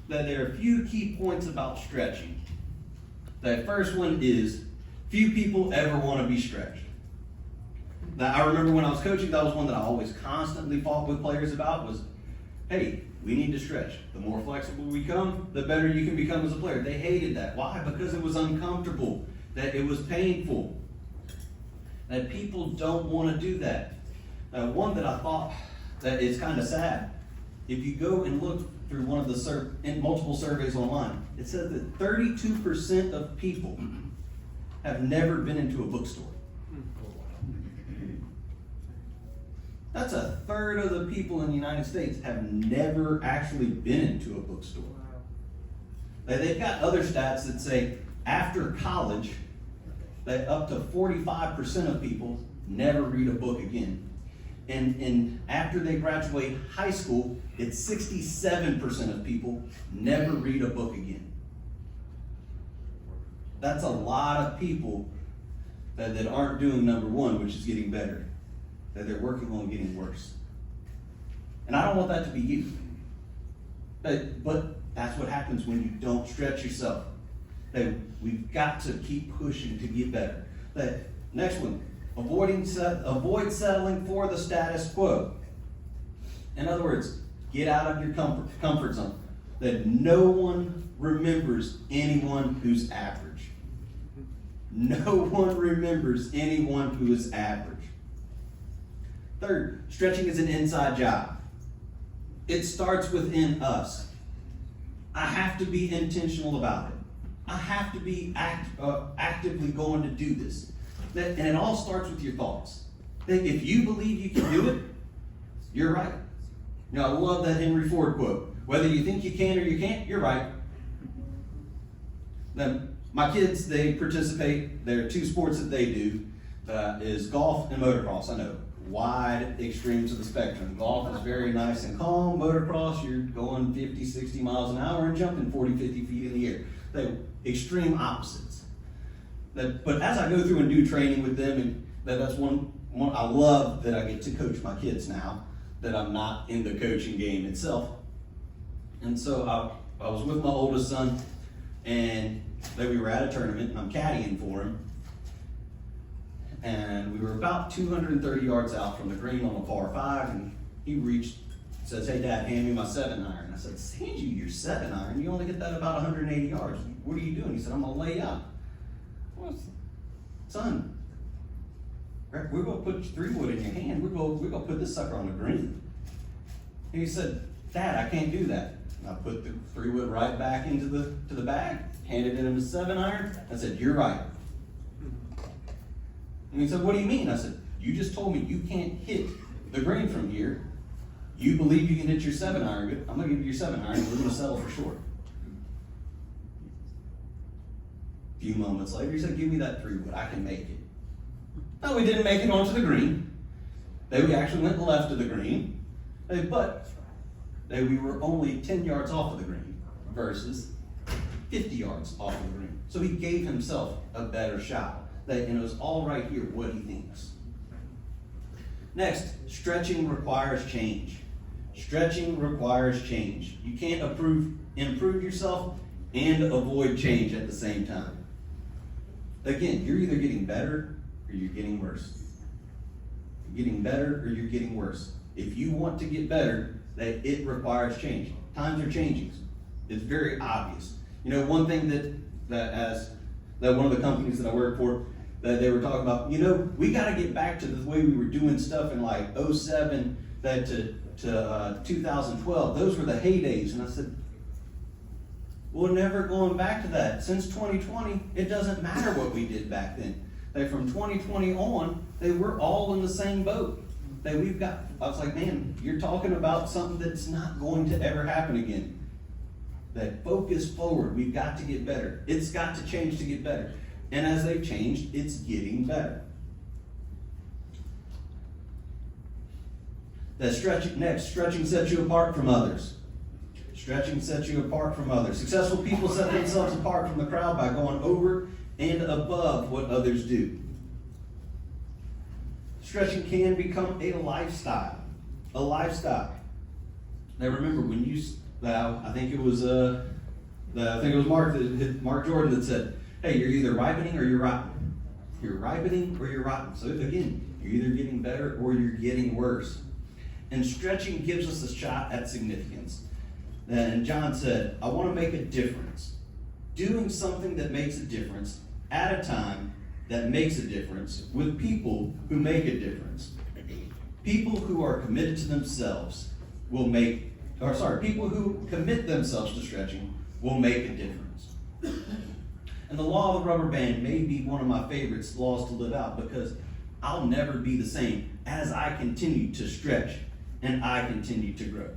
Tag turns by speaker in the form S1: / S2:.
S1: that there are a few key points about stretching. The first one is, few people ever want to be stretched. Now, I remember when I was coaching, that was one that I always constantly fought with players about was, hey, we need to stretch. The more flexible we become, the better you can become as a player. They hated that. Why? Because it was uncomfortable, that it was painful, that people don't want to do that. One that I thought that is kind of sad, if you go and look through one of the multiple surveys online, it says that 32% of people have never been into a bookstore. That's a third of the people in the United States have never actually been into a bookstore. They've got other stats that say after college, that up to 45% of people never read a book again. And after they graduate high school, it's 67% of people never read a book again. That's a lot of people that aren't doing number one, which is getting better, that they're working on getting worse. And I don't want that to be you. But that's what happens when you don't stretch yourself. That we've got to keep pushing to get better. That next one, avoid settling for the status quo. In other words, get out of your comfort zone. That no one remembers anyone who's average. No one remembers anyone who is average. Third, stretching is an inside job. It starts within us. I have to be intentional about it. I have to be actively going to do this. And it all starts with your thoughts. That if you believe you can do it, you're right. You know, I love that Henry Ford quote. Whether you think you can or you can't, you're right. Now, my kids, they participate. There are two sports that they do, is golf and motocross. I know, wide extremes of the spectrum. Golf is very nice and calm. Motocross, you're going 50, 60 miles an hour and jumping 40, 50 feet in the air. They're extreme opposites. But as I go through and do training with them, and that's one I love that I get to coach my kids now, that I'm not in the coaching game itself. And so I was with my oldest son, and we were at a tournament, and I'm caddying for him. And we were about 230 yards out from the green on a par 5, and he reached, says, "Hey Dad, hand me my 7-iron." I said, "Hand you your 7-iron? You only get that about 180 yards. What are you doing?" He said, "I'm gonna lay out." Well, son, we're gonna put 3 wood in your hand. We're gonna put this sucker on the green. And he said, "Dad, I can't do that." And I put the 3 wood right back into the bag, handed him his 7-iron. I said, "You're right." And he said, "What do you mean?" I said, "You just told me you can't hit the green from here. You believe you can hit your 7-iron. Good. I'm going to give you your 7-iron. We're going to settle for short." A few moments later, he said, "Give me that 3 wood. I can make it." No, we didn't make it onto the green. We actually went left of the green. But we were only 10 yards off of the green versus 50 yards off of the green. So he gave himself a better shot. And it was all right here what he thinks. Next, stretching requires change. Stretching requires change. You can't improve yourself and avoid change at the same time. Again, you're either getting better or you're getting worse. You're getting better or you're getting worse. If you want to get better, that it requires change. Times are changing. It's very obvious. You know, one thing that one of the companies that I work for, that they were talking about, we got to get back to the way we were doing stuff in like 07 to 2012. Those were the heydays. And I said, we're never going back to that. Since 2020, it doesn't matter what we did back then. From 2020 on, we're all in the same boat. I was like, man, you're talking about something that's not going to ever happen again. That focus forward, we've got to get better. It's got to change to get better. And as they've changed, it's getting better. Stretching sets you apart from others. Stretching sets you apart from others. Successful people set themselves apart from the crowd by going over and above what others do. Stretching can become a lifestyle. A lifestyle. Now remember, when I think it was Mark Jordan that said, "Hey, you're either ripening or you're rotten. You're ripening or you're rotten." So again, you're either getting better or you're getting worse. And stretching gives us a shot at significance. And John said, "I want to make a difference. Doing something that makes a difference at a time that makes a difference with people who make a difference. People who are committed to themselves people who commit themselves to stretching will make a difference." And the law of the rubber band may be one of my favorite laws to live out, because I'll never be the same as I continue to stretch and I continue to grow.